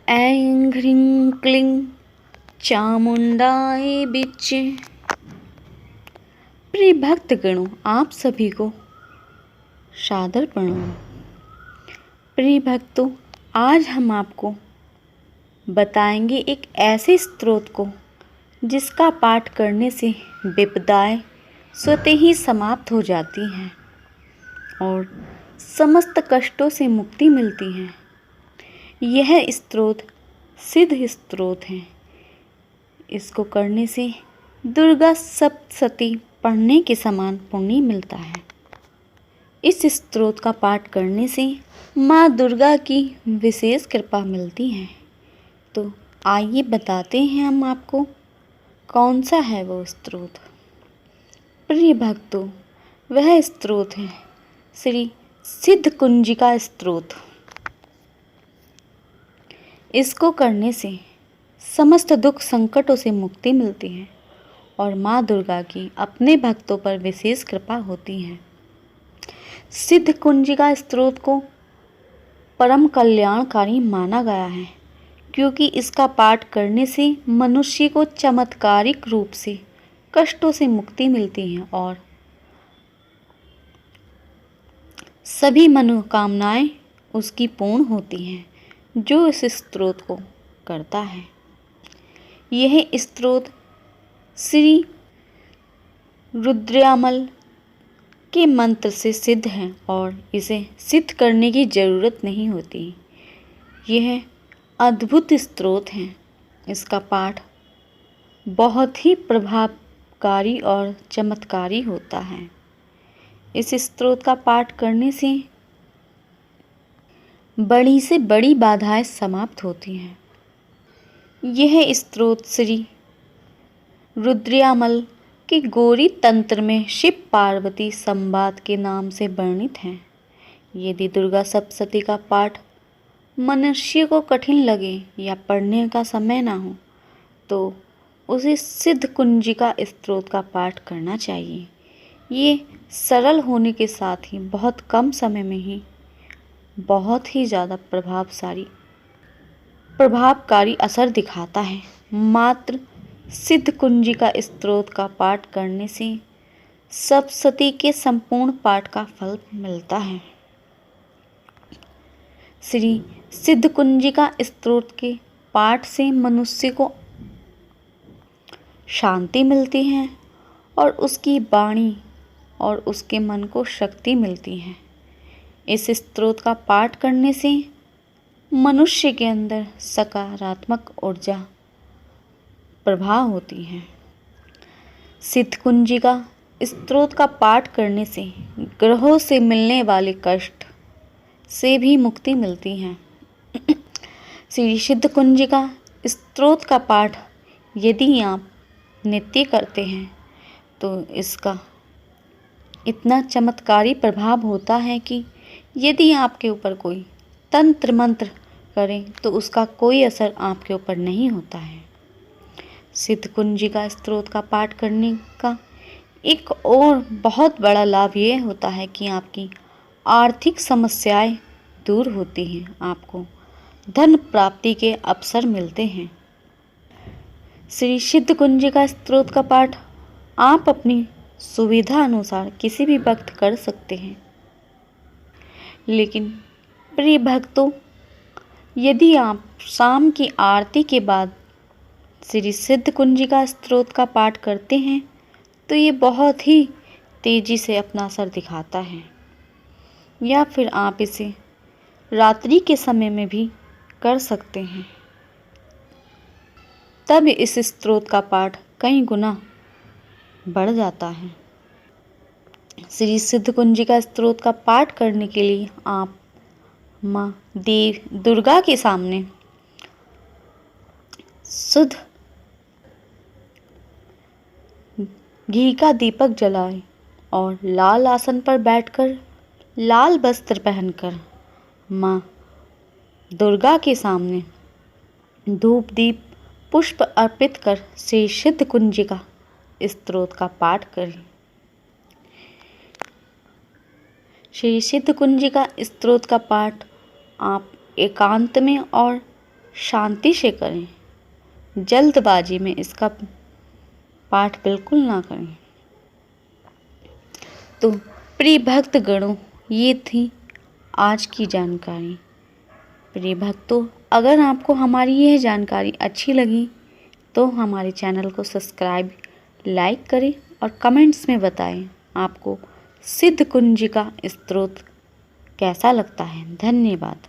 ऐं ह्रीं क्लीं चामुंडाए बिच्चे। प्रिय भक्तगणों, आप सभी को सादर प्रणाम। प्रिय भक्तों, आज हम आपको बताएंगे एक ऐसे स्तोत्र को जिसका पाठ करने से विपदाएं स्वतः ही समाप्त हो जाती हैं और समस्त कष्टों से मुक्ति मिलती है। यह स्तोत्र सिद्ध स्तोत्र है। इसको करने से दुर्गा सप्तशती पढ़ने के समान पुण्य मिलता है। इस स्तोत्र का पाठ करने से माँ दुर्गा की विशेष कृपा मिलती है। तो आइए बताते हैं हम आपको कौन सा है वो स्तोत्र। प्रिय भक्तों, वह स्तोत्र है श्री सिद्ध कुंजिका स्तोत्र। इसको करने से समस्त दुख संकटों से मुक्ति मिलती है और माँ दुर्गा की अपने भक्तों पर विशेष कृपा होती है। सिद्ध कुंजिका स्तोत्र को परम कल्याणकारी माना गया है क्योंकि इसका पाठ करने से मनुष्य को चमत्कारिक रूप से कष्टों से मुक्ति मिलती है और सभी मनोकामनाएं उसकी पूर्ण होती हैं जो इस स्तोत्र को करता है। यह स्तोत्र श्री रुद्रयामल के मंत्र से सिद्ध है और इसे सिद्ध करने की ज़रूरत नहीं होती। यह अद्भुत स्तोत्र है। इसका पाठ बहुत ही प्रभावकारी और चमत्कारी होता है। इस स्तोत्र का पाठ करने से बड़ी से बड़ी बाधाएं समाप्त होती हैं। यह स्तोत्र श्री रुद्रयामल के गौरी तंत्र में शिव पार्वती संवाद के नाम से वर्णित है। यदि दुर्गा सप्तशती का पाठ मनुष्य को कठिन लगे या पढ़ने का समय ना हो तो उसे सिद्ध कुंजिका स्तोत्र का पाठ करना चाहिए। ये सरल होने के साथ ही बहुत कम समय में ही बहुत ही ज़्यादा प्रभावकारी असर दिखाता है। मात्र सिद्ध कुंजिका स्तोत्र का पाठ करने से सप्तशती के संपूर्ण पाठ का फल मिलता है। श्री सिद्ध कुंजिका स्तोत्र के पाठ से मनुष्य को शांति मिलती है और उसकी वाणी और उसके मन को शक्ति मिलती है। इस स्तोत्र का पाठ करने से मनुष्य के अंदर सकारात्मक ऊर्जा प्रभाव होती है। सिद्ध कुंजिका स्तोत्र का पाठ करने से ग्रहों से मिलने वाले कष्ट से भी मुक्ति मिलती है। श्री सिद्ध कुंजिका स्तोत्र का पाठ यदि आप नित्य करते हैं तो इसका इतना चमत्कारी प्रभाव होता है कि यदि आपके ऊपर कोई तंत्र मंत्र करें तो उसका कोई असर आपके ऊपर नहीं होता है। सिद्ध कुंजिका स्तोत्र का पाठ करने का एक और बहुत बड़ा लाभ ये होता है कि आपकी आर्थिक समस्याएं दूर होती हैं, आपको धन प्राप्ति के अवसर मिलते हैं। श्री सिद्ध कुंजिका स्तोत्र का पाठ आप अपनी सुविधा अनुसार किसी भी वक्त कर सकते हैं। लेकिन प्रिय भक्तों, यदि आप शाम की आरती के बाद श्री सिद्ध कुंजिका स्तोत्र का पाठ करते हैं तो ये बहुत ही तेज़ी से अपना असर दिखाता है। या फिर आप इसे रात्रि के समय में भी कर सकते हैं, तब इस स्तोत्र का पाठ कई गुना बढ़ जाता है। श्री सिद्ध कुंजिका स्तोत्र का पाठ करने के लिए आप माँ दुर्गा के सामने शुद्ध घी का दीपक जलाएं और लाल आसन पर बैठकर लाल वस्त्र पहनकर माँ दुर्गा के सामने धूप दीप पुष्प अर्पित कर श्री सिद्ध कुंजिका स्तोत्र का पाठ करें। श्री सिद्ध कुंजिका स्तोत्र का पाठ आप एकांत में और शांति से करें, जल्दबाजी में इसका पाठ बिल्कुल ना करें। तो प्रिय भक्त गणों, ये थी आज की जानकारी। प्रिय भक्तों, अगर आपको हमारी यह जानकारी अच्छी लगी तो हमारे चैनल को सब्सक्राइब, लाइक करें और कमेंट्स में बताएं आपको सिद्ध कुंजिका स्तोत्र कैसा लगता है। धन्यवाद।